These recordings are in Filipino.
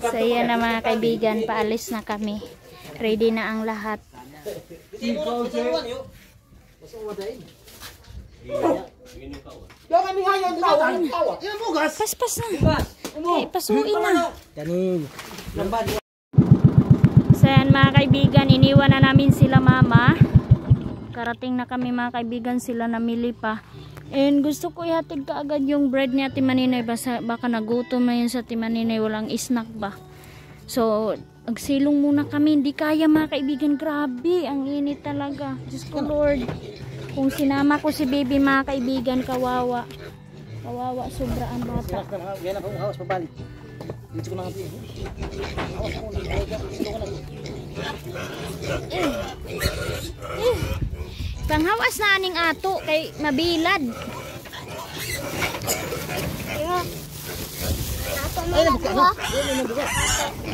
So yan na mga kaibigan, paalis na kami. Ready na ang lahat. Paspas na. Okay, pasuin na. So yan mga kaibigan, iniwan na namin sila mama. Karating na kami mga kaibigan, sila namili pa. And gusto ko ihatid ka agad yung bread ni Ate Maninay. Baka nagutom na yun sa Ate Maninay, walang snack ba. So, agsilong muna kami. Hindi kaya mga kaibigan, grabe. Ang init talaga. Diyos ko Lord. Kung sinama ko si baby mga kaibigan, kawawa. Kawawa, sobra ang bata. Yan ako, awas pabalik. Dito ko na nga. Awas ko. Panghawas na aning ato kay mabilad.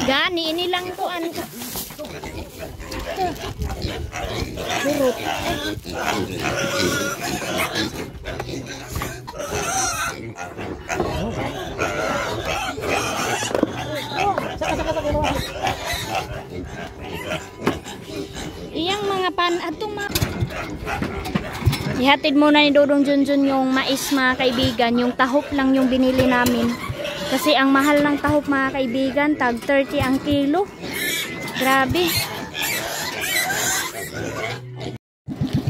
Gani ini lang ko an. Burot. Iyang mga atong ihatid muna ni Dodong Junjun yung mais mga kaibigan, yung tahop lang yung binili namin. Kasi ang mahal ng tahop mga kaibigan, tag 30 ang kilo. Grabe.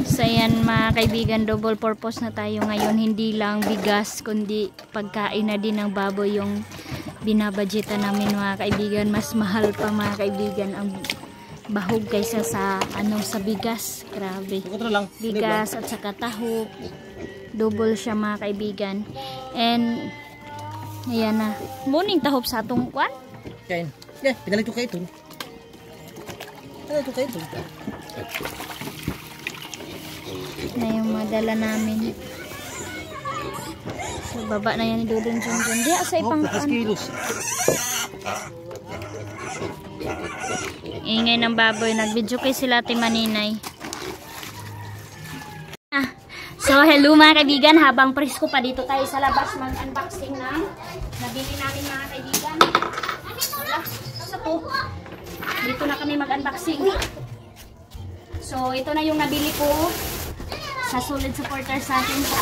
So yan mga kaibigan, double purpose na tayo ngayon. Hindi lang bigas, kundi pagkain na din ng baboy yung binabudgetan namin mga kaibigan. Mas mahal pa mga kaibigan ang bahog kaysa sa sa bigas. Grabe. Bigas at saka tahop. Double siya mga kaibigan. And ayan na. Muning tahop sa atong kwan. Kain. Yeah, pinalit ko kayo ito. Pinalit ko kayo ito. Na yung madala namin. So baba na yan ni Dodong Junjun. Di sa ipang kilos. Ingay ng baboy. Nag-video kay sila Ate Maninay. So hello mga kaibigan. Habang presko pa dito tayo sa labas mag-unboxing ng nabili namin mga kaibigan. Dito na kami mag-unboxing. So ito na yung nabili ko sa solid supporters natin sa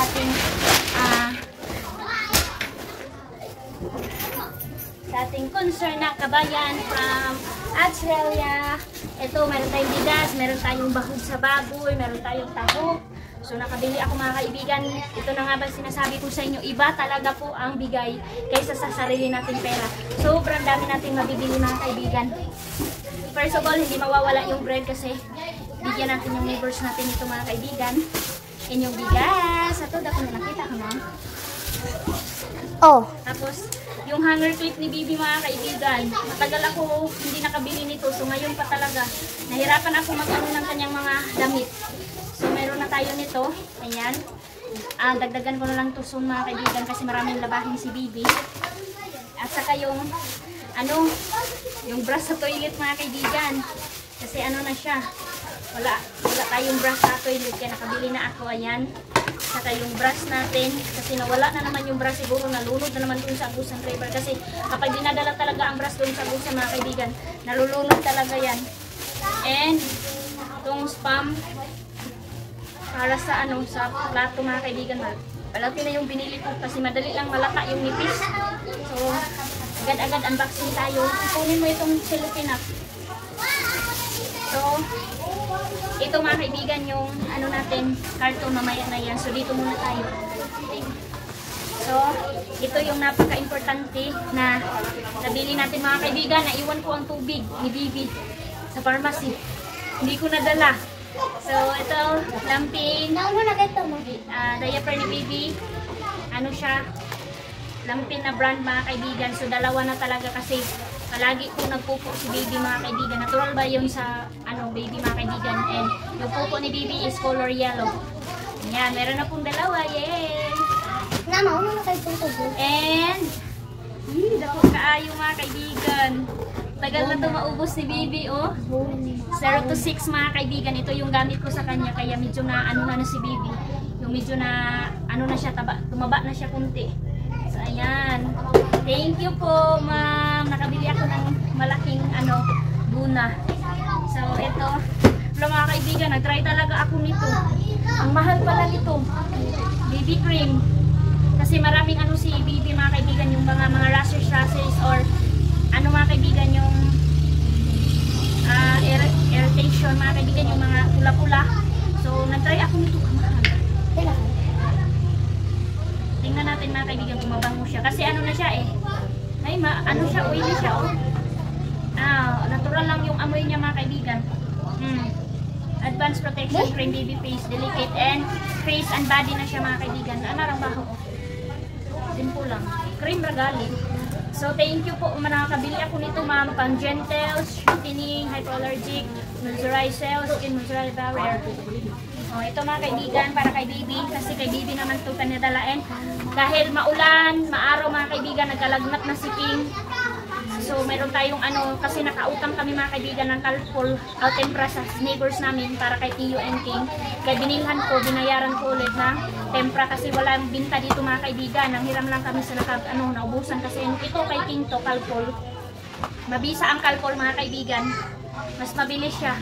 ating concern na kabayan from Australia. Ito, meron tayong bigas, meron tayong bahog sa baboy, meron tayong tahop. So nakabili ako mga kaibigan. Ito na nga ba sinasabi ko sa inyo, iba talaga po ang bigay kaysa sa sarili nating pera. Sobrang dami natin mabibili mga kaibigan. First of all, hindi mawawala yung bread kasi bigyan natin yung neighbors natin ito mga kaibigan. And yung bigas, ito dako na nakita ka mo. Oh. Tapos, yung hanger clip ni Bibi mga kaibigan. Matagal ako hindi nakabili nito. So ngayon pa talaga, nahirapan ako mag-ano ng kanyang mga damit. So meron na tayo nito. Ayan. Dagdagan ko na lang ito soon mga kaibigan kasi maraming labahin si Bibi. At saka yung yung brush sa toilet mga kaibigan. Kasi na siya. Wala tayong brush sa toilet kaya nakabili na ako. Ayan. Saka yung brush natin, kasi nawala na naman yung brush, siguro nalunod na naman dun sa agusan driver kasi kapag dinadala talaga ang brush dun sa agusan mga kaibigan, nalulunod talaga yan. And itong spam para sa sa plato mga kaibigan, malaki na yung binili ko kasi madali lang malaka yung nipis. So agad-agad unboxing tayo. Ipunin mo itong cellophane up. So ito mga kaibigan yung natin, karton mamaya na yan. So dito muna tayo. So ito yung napaka-importante na nabili natin mga kaibigan. Naiwan ko ang tubig ni Bibi sa pharmacy. Hindi ko nadala. So ito, lampin. Diaper ni Bibi. Siya? Lampin na brand mga kaibigan. So dalawa na talaga kasi palagi ko nagpupo si Baby mga kaibigan. Natural ba yun sa Baby mga kaibigan? And yung pupo ni Baby is color yellow. Yan, meron na pong dalawa. Yay! And dako kaayo mga kaibigan. Tagal na ito maubos ni Baby, oh. 0 to 6 mga kaibigan. Ito yung gamit ko sa kanya. Kaya medyo na na si Baby. Yung medyo na na siya, tumaba na siya kunti. So ayan. Thank you po, ma'am. ng malaking buna. So ito, mga kaibigan, nag-try talaga ako nito. Ang mahal pala nito, BB cream. Kasi maraming si BB mga kaibigan, yung mga rashes or mga kaibigan, yung irritation mga kaibigan, yung mga pula-pula. So nag-try ako nito, ang mahal. Tingnan natin mga kaibigan kung mabango siya. Kasi na siya ay siya, oily siya natural lang yung amoy niya mga kaibigan. Advanced Protection Cream BB Face Delicate and Face and Body na siya mga kaibigan. Narang baho. Simple lang. Cream Regali. So thank you po, nakakabili ako nito ma'am. Pang gentle, strengthening, hypoallergic, moisturizer, skin moisturizer barrier. Ito mga kaibigan, para kay baby, kasi kay baby naman ito panadalain. Dahil maulan, maaraw mga kaibigan, nagkalagnat na si King. So mayroon tayong kasi nakautang kami mga kaibigan ng Calpol tempra sa neighbors namin para kay Tio and King. Kaya binilhan ko, binayaran ko ulit ng tempra kasi walang binta dito mga kaibigan. Nanghiram lang kami sa naubusan kasi ito kay King to, Calpol. Mabisa ang Calpol mga kaibigan. Mas mabilis siya.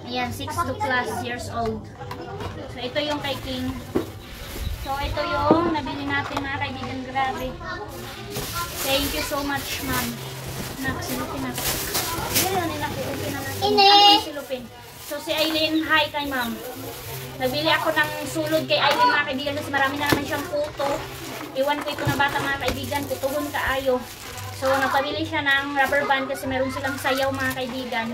Ayan, 6 to plus years old. So ito yung kay King. So ito yung nabili natin mga kaibigan, grabe. Thank you so much ma'am. Silupin na. Ayan, silupin na natin. Silupin. So si Aileen, hi kay ma'am. Nabili ako ng sulod kay Aileen mga kaibigan kasi marami na naman siyang puto. Iwan ko ito na bata mga kaibigan, putuhon kaayo. So nagpabili siya ng rubber band kasi meron silang sayaw mga kaibigan.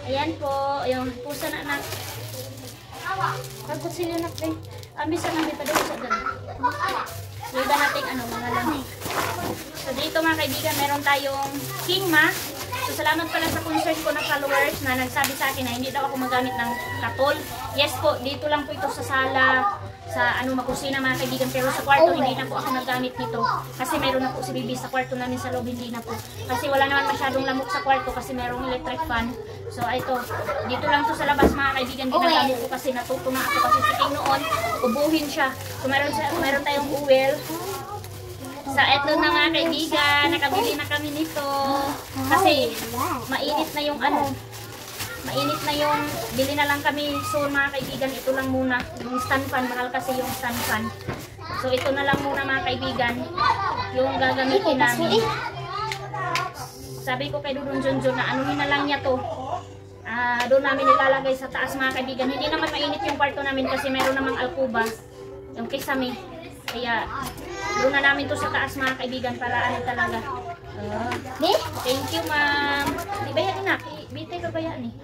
Ayan po, yung pusa na anak. Pagkutsilyo na pre. Ambisa na dito daw sa dyan. Iba natin mga lamig. So dito mga kaibigan, meron tayong Kingma. So salamat pala sa concern ko na followers na nagsabi sa akin na hindi daw ako magamit ng katol. Yes po, dito lang po ito sa sala, sa makusina mga kaibigan, pero sa kwarto hindi na po ako nagamit nito. Kasi meron na po si Bibi sa kwarto namin sa loob, hindi na po. Kasi wala naman masyadong lamok sa kwarto kasi merong electric fan. So ito, dito lang to sa labas mga kaibigan, ginagamit ko kasi natuto na ako kasi si King noon, ubuhin siya. So meron tayong uwel. So eto na mga kaibigan, nakabili na kami nito. Kasi mainit na yung mainit na yung, bili na lang kami soon mga kaibigan. Ito lang muna, yung stand fan, mahal kasi yung stand fan. So ito na lang muna mga kaibigan, yung gagamitin namin. Sabi ko kay Dudong Junjun na anuhin na lang niya to. Doon namin ilalagay sa taas mga kaibigan. Hindi naman mainit yung kwarto namin kasi meron namang alkuba, yung kisame. Kaya doon na namin to sa taas mga kaibigan para talaga. Thank you ma'am. Di ba yan na? Bitay ka ba yan eh?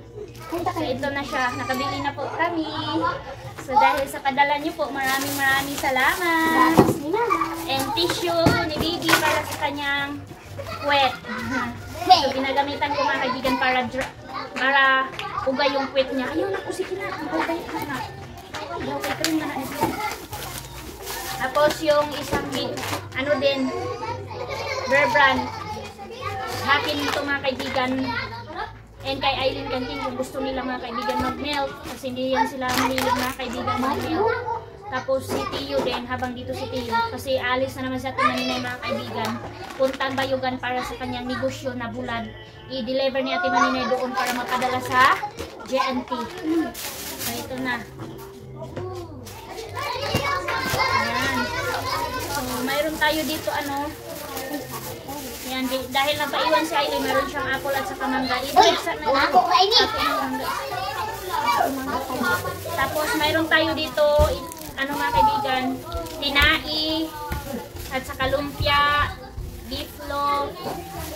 So ito na siya. Nakabili na po kami. So dahil sa padala niyo po, maraming salamat. And tissue ni Bibi para sa kanyang puwet. So ginagamitan ko mga kaibigan para ugay yung puwet niya. Ayun ako, sige na. Ugay ka na. Okay, cream na na ito. Tapos yung isang din, Bear Brand. Happy nito mga kaibigan. And kay Aileen Canting kung gusto nila mga kaibigan mag-melt. Kasi hindi yan sila manilig mga kaibigan mag-melt. Tapos si Tio din, habang dito si Tio. Kasi alis na naman sa Maninay mga kaibigan. Puntang Bayugan para sa kanyang negosyo na bulad. I-deliver ni Ate Maninay doon para mapadala sa JNT. So ito na. Ayan. So mayroon tayo dito yan, dahil napaiwan si Aileen, meron siyang apple at saka mangga. Ako mangga. Tapos mayroon tayo dito, mga kaibigan, tinai, at saka lumpia, beef loaf,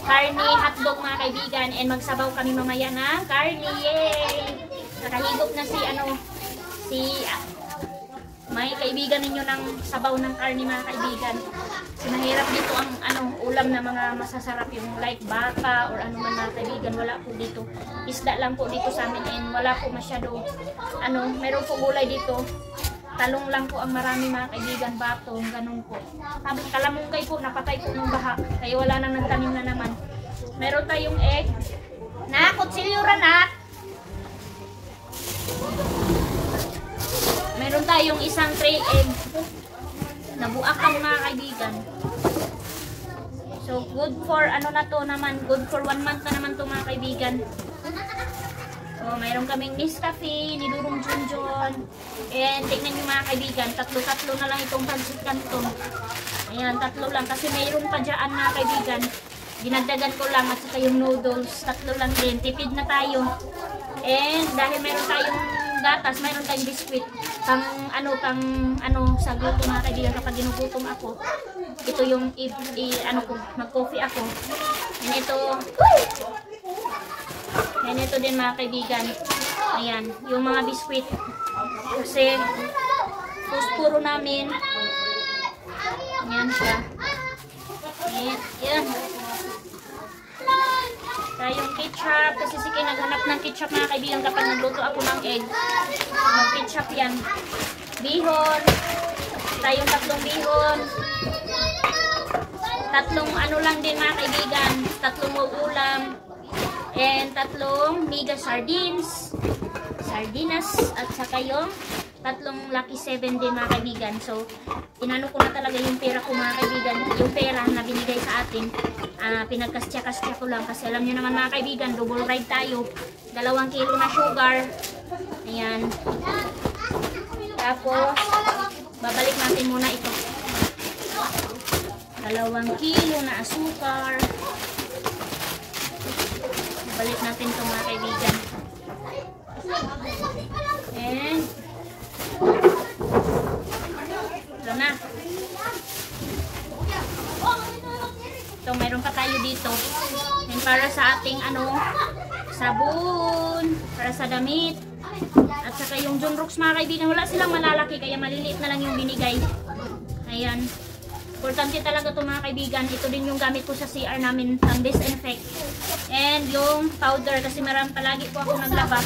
karne, hotdog mga kaibigan, and magsabaw kami mamaya ng karne. Yay! Nakahigop na may kaibigan ninyo ng sabaw ng karne mga kaibigan. So mahirap dito ang ulam na mga masasarap, yung like baka or ano man mga kaibigan, wala po dito. Isda lang po dito sa amin and wala po masyado meron po gulay dito. Talong lang po ang marami mga kaibigan, batong, ganun po. Tapos kalamunggay po, napatay po ng baha. Kaya wala nang nagtanim na naman. Meron tayong egg. Kutsilyura na. Meron tayong isang tray egg. Nabuak ang mga kaibigan. So, good for ano na to naman, good for 1 month na naman to mga kaibigan. So, mayroon kaming Nescafe, ni Dudong Junjun. And tignan nyo mga kaibigan, tatlo-tatlo na lang itong pancit canton. Ayan, tatlo lang. Kasi mayroon pa dyan mga kaibigan. Dinagdagan ko lang at saka yung noodles. Tatlo lang din. Tipid na tayo. And dahil mayroon tayong gatas, mayroon tayong biscuit. Pang ano sa gutom mga kaibigan kapag ginugutom ako. Ito yung mag-coffee ako. And ito din mga kaibigan. Ayan, yung mga biscuit. Kasi puro namin. Ayan siya. Ayan. Tayong ketchup. Kasi sige, naghanap ng ketchup mga kaibigan kapag nagluto ako ng egg. Mag-ketchup yan. Bihon. Tayong tatlong bihon. Tatlong ano lang din mga kaibigan. Tatlong ulam. And tatlong mega sardines. Sardinas. At saka yung tatlong Lucky 7 din mga kaibigan. So, inano ko na talaga yung pera ko mga kaibigan. Yung pera na binigay sa atin. Pinagkastya-kastya ko lang. Kasi alam nyo naman mga kaibigan, double ride tayo. 2 kilo na sugar. Ayan. Tapos, babalik natin muna ito. 2 kilo na asukar. Babalik natin ito mga kaibigan. And ito na. Ito, mayroon pa tayo dito. And para sa ating sabon, para sa damit. At saka yung John Rocks mga kaibigan, wala silang malalaki kaya maliliit na lang yung binigay. Ayan. Importante talaga ito mga kaibigan. Ito din yung gamit ko sa CR namin pang disinfect. And yung powder kasi palagi po ako naglaba.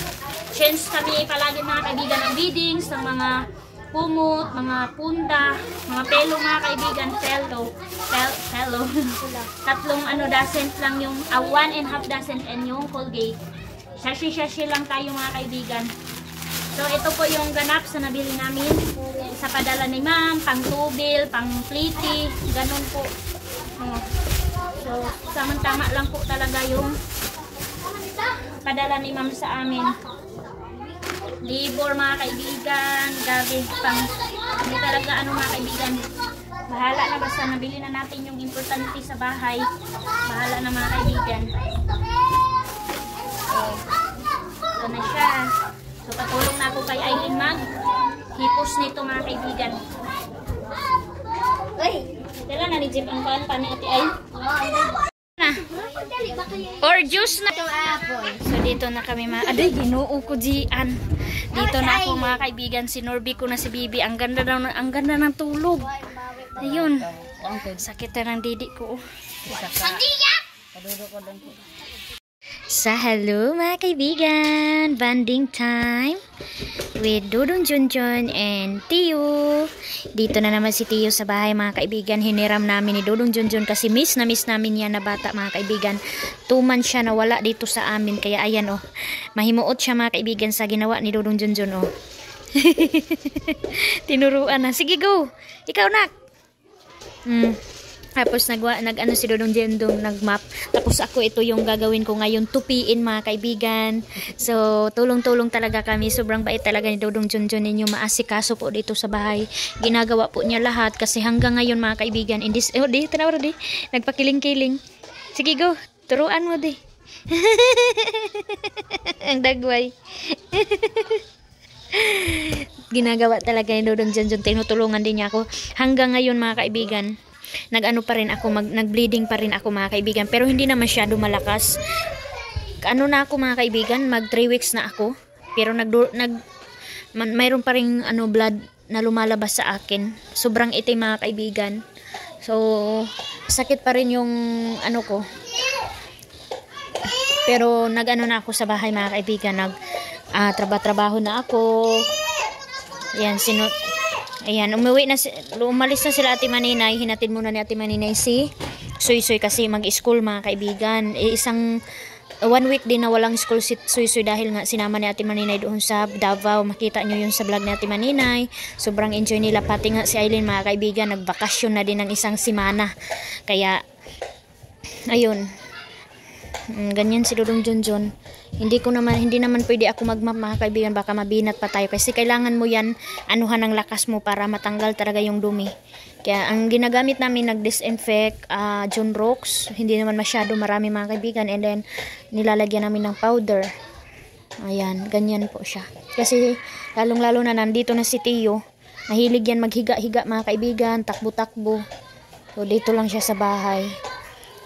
Change kami palagi mga kaibigan ng beadings, ng mga kumot, mga punta, mga pelo mga kaibigan, pelo. Tatlong dozen lang yung 1.5 dozen and yung Colgate. Shashi lang tayo mga kaibigan. So ito po yung ganap sa nabili namin. Sa padala ni ma'am, pang tubil, pang pliti, ganun po. So samang-tama lang po talaga yung padala ni ma'am sa amin. Libor mga kaibigan, gabi pang hindi talaga mga kaibigan. Bahala na basta nabili na natin yung importante sa bahay. Bahala na mga kaibigan. So, ito na siya. So patulong na ako kay Aileen hipos nito mga kaibigan. Uy, dala na ni Jeep ang pan ni Ate Ay. Na. Or juice na. So dito na kami aday ginoo ko dian. Dito na ako mga kaibigan, si Norby ko na si Bibi. Ang ganda ng tulog. Ayun. Sakit na ng didi ko. Sa hello mga kaibigan, bonding time with Dudong Junjun and Tio. Dito na naman si Tio sa bahay mga kaibigan. Hiniram namin ni Dudong Junjun kasi miss namin yan na bata mga kaibigan. 2 months siya nawala dito sa amin. Kaya ayan mahimuot siya mga kaibigan sa ginawa ni Dudong Junjun Tinuruan na. Sige go, ikaw nak. Tapos nag-ano si Dudong Junjun, nag-map. Tapos ako ito yung gagawin ko ngayon, tupiin mga kaibigan. So, tulong-tulong talaga kami. Sobrang bait talaga ni Dudong Junjun, ninyo maasikaso po dito sa bahay. Ginagawa po niya lahat kasi hanggang ngayon mga kaibigan, nagpakiling-kiling. Sige go, turuan mo di. Ang dagway. Ginagawa talaga ni Dudong Junjun, tinutulungan din niya ako. Hanggang ngayon mga kaibigan, nag-bleeding pa rin ako mga kaibigan, pero hindi na masyado malakas. Na ako mga kaibigan, mag 3 weeks na ako, pero mayroon pa rin blood na lumalabas sa akin. Sobrang itim mga kaibigan. So sakit pa rin yung ko. Pero na ako sa bahay mga kaibigan, trabaho na ako. Ayan, umalis na sila Ate Maninay. Hinatid muna ni Ate Maninay si Suy-Suy kasi mag-school mga kaibigan. 1 week din na walang school si Suy-Suy dahil nga sinama ni Ate Maninay doon sa Davao. Makita nyo yun sa vlog ni Ate Maninay. Sobrang enjoy nila. Pati nga si Aileen mga kaibigan, nagbakasyon na din ng 1 semana. Kaya Ayun. Ganyan si Dudong Junjun. Hindi naman pwede ako mag-map mga kaibigan, baka mabinat pa tayo kasi kailangan mo yan anuhan ng lakas mo para matanggal talaga yung dumi. Kaya ang ginagamit namin nag-disinfect John Rocks, hindi naman masyado marami mga kaibigan, and then nilalagyan namin ng powder. Ayan, ganyan po siya. Kasi lalong-lalo na nandito na si Tio, mahilig yan maghiga-higa mga kaibigan, takbo-takbo. So dito lang siya sa bahay.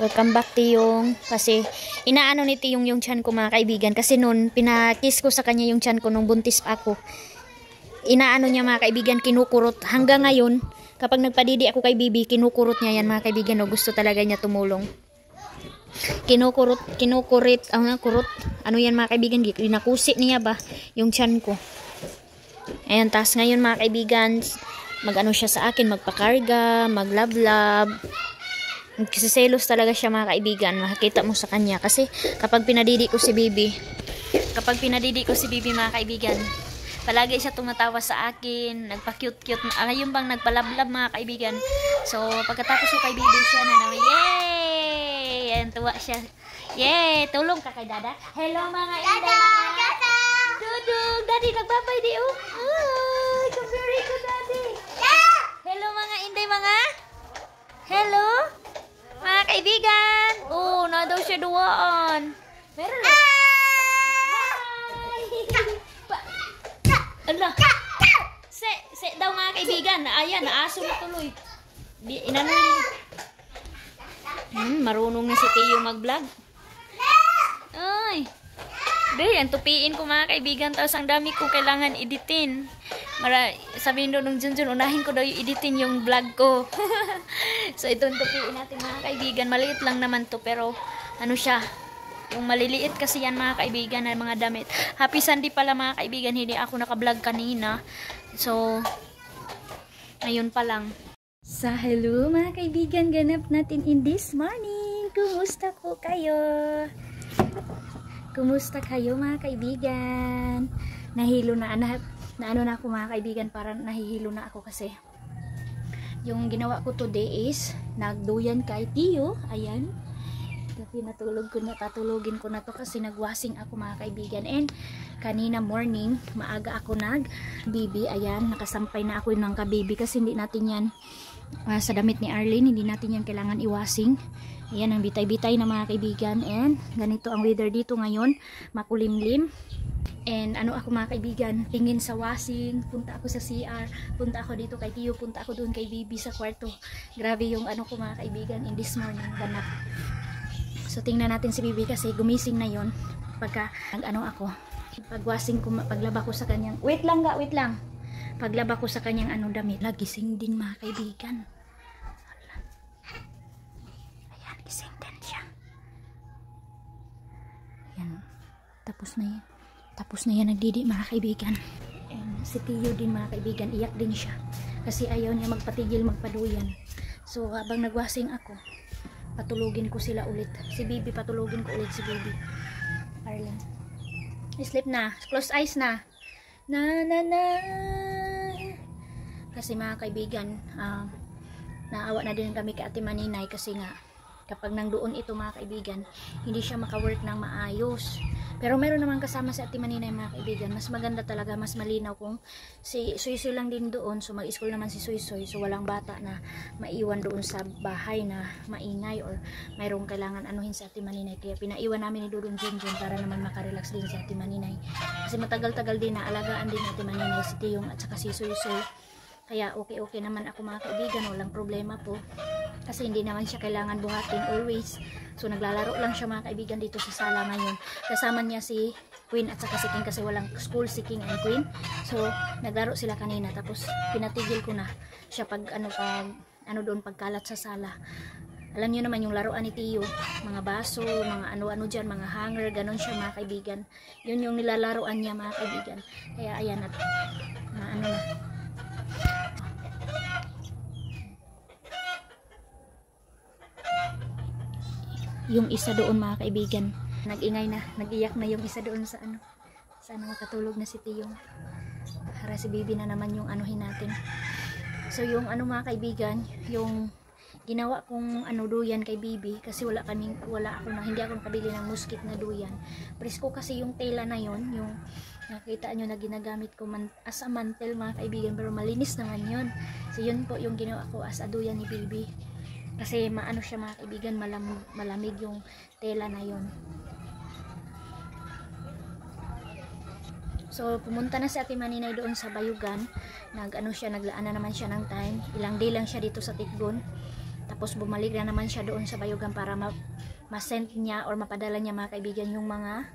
Welcome back Tiyong. Kasi inaano ni Tiyong yung tiyan ko mga kaibigan. Kasi noon pinakiss ko sa kanya yung tiyan ko nung buntis pa ako. Inaano niya mga kaibigan, kinukurot. Hanggang ngayon, kapag nagpadidi ako kay Bibi, kinukurot niya yan mga kaibigan. No? Gusto talaga niya tumulong. Kinukurot. Ano yan mga kaibigan? Inakusi niya ba yung tiyan ko. Ayan, tas ngayon mga kaibigan, mag-ano siya sa akin, magpakarga, maglablab. Nagsiselos talaga siya mga kaibigan, makikita mo sa kanya kasi kapag pinadidi ko si Bibi mga kaibigan, palagi siya tumatawa sa akin, nagpa-cute-cute, yung bang nagpalablab mga kaibigan. So pagkatapos ko kay Bibi siya na naman, yay! Ayan, tuwa siya. Yay! Tulong ka kay Dada. Hello mga inday mga Dudong, Daddy nagbabay di oh. Ay, very good Daddy. Hello mga inday mga. Hello mga kaibigan. Oh, na daw siya duwaan. Meron na. Hi! Ala. Se daw mga kaibigan. Ayan, naaso na tuloy. Inano marunong na si Tio mag-vlog. Ay. Yan, tupiin ko mga kaibigan. Tapos ang dami ko kailangan editin. Sabihin doon ng Junjun, unahin ko daw yung editin yung vlog ko. So itong tupiin natin mga kaibigan. Maliit lang naman to pero ano siya, yung maliliit kasi yan mga kaibigan na mga damit. Happy Sunday pala mga kaibigan, hindi ako naka-vlog kanina. So ayun pa lang. Sa hello mga kaibigan, ganap natin in this morning. Kumusta po kayo? Kumusta kayo mga kaibigan? Nahilo na ano na ako mga kaibigan, para nahihilo na ako kasi yung ginawa ko today is nagduyan kay Tio. Ayan, tatulogin ko na to kasi nagwasing ako mga kaibigan, and kanina morning maaga ako Bibi. Ayan, nakasampay na ako ng kabibi kasi hindi natin yan sa damit ni Arlene, hindi natin yan kailangan iwasing. Ayan ang bitay-bitay na mga kaibigan, and ganito ang weather dito ngayon, makulimlim. And ano ako mga kaibigan, tingin sa washing, punta ako sa CR, punta ako dito kay Tio, punta ako doon kay Bibi sa kwarto. Grabe yung ano ko mga kaibigan in this morning, ganap. So tingnan natin si Bibi kasi gumising na yon pagka ano ako, pagwashing ko, paglaba ko sa kanyang, wait lang, paglaba ko sa kanyang damit, gising din mga kaibigan. Ayan, gising din siya. Ayan, tapos na yan nagdidi mga kaibigan. And si Tio din mga kaibigan, iyak din siya kasi ayaw niya magpatigil magpaduyan. So habang nagwasing ako, patulugin ko sila ulit. Si Bibi, patulugin ko ulit si Bibi. Arlen, sleep na, close eyes na. Na. Kasi mga kaibigan, naawa na din kami kay Ate Maninay kasi nga kapag nangdoon ito mga kaibigan, hindi siya maka-work ng maayos. Pero meron naman kasama si Ate Maninay mga kaibigan. Mas maganda talaga, mas malinaw kung si Suisoy lang din doon. So mag-school naman si Suisoy. So walang bata na maiwan doon sa bahay na maingay or mayroong kailangan anuhin si Ate Maninay. Kaya pinaiwan namin ni Dudong Junjun para naman makarelax din si Ate Maninay. Kasi matagal-tagal din na alagaan din Ate Maninay si Tiyong at saka si Suisoy. Kaya okay naman ako mga kaibigan, walang problema po. Kasi hindi naman siya kailangan buhatin always. So naglalaro lang siya mga kaibigan dito sa sala ngayon. Kasama niya si Queen at saka si King kasi walang school si King and Queen. So naglaro sila kanina, tapos pinatigil ko na siya pag doon pagkalat sa sala. Alam niyo naman yung laruan ni Tio, mga baso, mga ano-ano dyan, mga hanger, ganon siya mga kaibigan. Yun yung nilalaruan niya mga kaibigan. Kaya ayan at ano na. Yung isa doon mga kaibigan, nag-ingay na, nag-iyak na yung isa doon sa sana makatulog na si Tio. Para si Bibi na naman yung anuhin natin. So yung mga kaibigan, yung ginawa kong duyan kay Bibi kasi hindi ako nakabili ng muskit na duyan. Presko kasi yung tela na yon, yung nakita nyo na ginagamit ko as a mantel mga kaibigan, pero malinis naman yun. So yun po yung ginawa ko as a duyan ni Bibi. Kasi maano siya mga kaibigan, malamig yung tela na yon. So pumunta na si Ate Maninay doon sa Bayugan. Naglaan na naman siya ng time. Ilang day lang siya dito sa Tikgon. Tapos bumalik na naman siya doon sa Bayugan para ma-send niya or mapadala niya mga kaibigan yung mga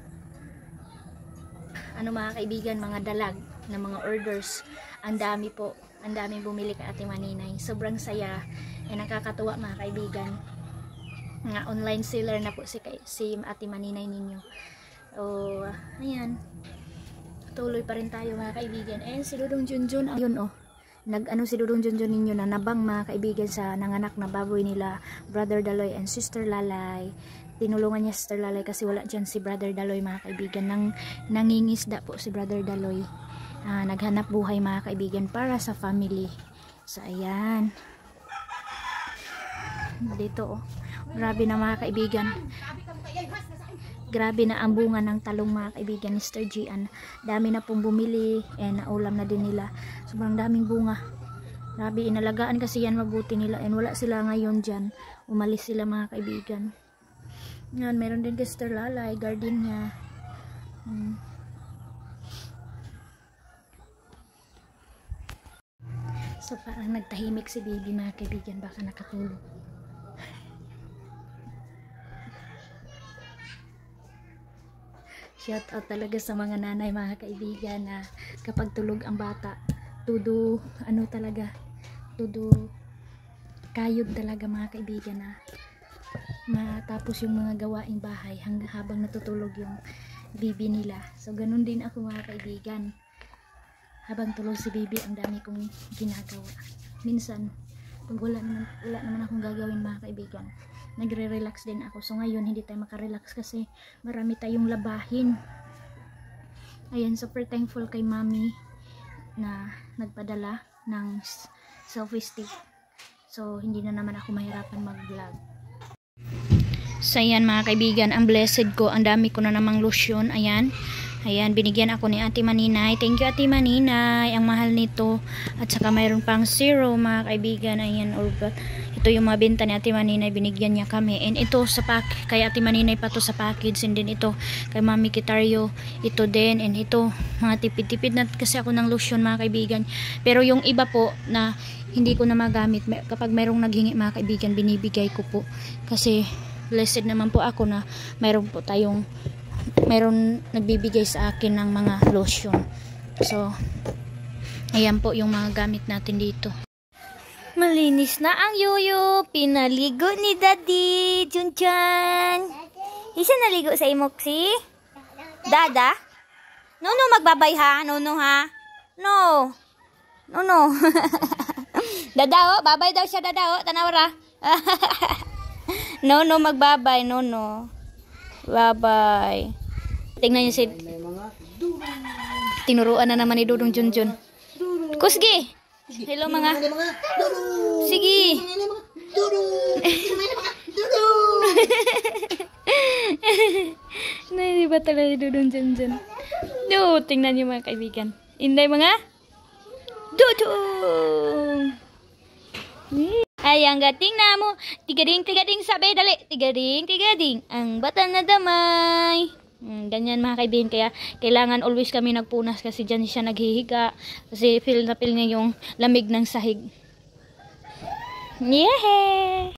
mga kaibigan, mga dalag na mga orders. Ang dami po. Ang daming bumili kay Ate Maninay. Sobrang saya. Nakakatuwa mga kaibigan. Nga online seller na po si Ate Maninay ninyo. So, ayan. Tuloy pa rin tayo mga kaibigan. Si Dudong Junjun, ayun si Dudong Junjun ninyo na nabang mga kaibigan sa nanganak na baboy nila, Brother Daloy and Sister Lalay. Tinulungan niya Sister Lalay kasi wala dyan si Brother Daloy mga kaibigan. Nangingisda po si Brother Daloy. Naghanap buhay mga kaibigan para sa family. So ayan. Dito grabe na mga kaibigan. Grabe na ang bunga ng talong mga kaibigan ni Mr. Gian. Dami na pong bumili and naulam na din nila. Sobrang daming bunga. Grabe, inalagaan kasi yan mabuti nila and wala sila ngayon dyan. Umalis sila mga kaibigan. Yan, meron din kay Sister Lalay, garden niya. So parang nagtahimik si Bibi mga kaibigan, baka nakatulog. Shout out talaga sa mga nanay mga kaibigan na kapag tulog ang bata, tudo kayod talaga mga kaibigan na matapos yung mga gawaing bahay habang natutulog yung Bibi nila. So ganun din ako mga kaibigan. Habang tulog si Bibi, ang dami kong ginagawa. Minsan, pag wala naman akong gagawin mga kaibigan, nagre-relax din ako. So ngayon hindi tayo makarelax kasi marami tayong labahin. Ayan, super thankful kay Mami na nagpadala ng selfie stick. So hindi na naman ako mahirapan mag-vlog. So ayan mga kaibigan, ang blessed ko, ang dami ko na namang lotion. Ayan, binigyan ako ni Ate Maninay. Thank you Ate Maninay, ang mahal nito. At saka mayroon pang zero mga kaibigan. Ayan, ito yung mga benta ni Ate Maninay, binigyan niya kami. And ito kay Ate Maninay pa to sa package. And then ito kay Mami Kitaryo, ito din. And ito, mga tipid-tipid na kasi ako ng lotion mga kaibigan. Pero yung iba po na hindi ko na magamit, kapag mayroong naghingi mga kaibigan, binibigay ko po. Kasi blessed naman po ako na mayroon nagbibigay sa akin ng mga lotion. So ayan po yung mga gamit natin dito. Malinis na ang yoyo. Pinaligo ni Daddy Junjan. Isa naligo sa imoksi? Dada? No, magbabay ha? No, ha? No. Dada, babay daw siya, Dada, tanawara. No, magbabay, no. Bye-bye. Tingnan niyo si tinuruan na naman ni Dudong Junjun. Kusgi. Hello mga. Sige. Hindi ba talaga ni Dudong Junjun? Tingnan niyo mga kaibigan. Inday mga Dudong. Ay, ang gating na mo. Tigading, sabi, dali. Tigading. Ang bata na damay. Ganyan mga kaibigan. Kaya kailangan always kami nagpunas kasi dyan siya naghihiga. Kasi feel niya yung lamig ng sahig. Yeah!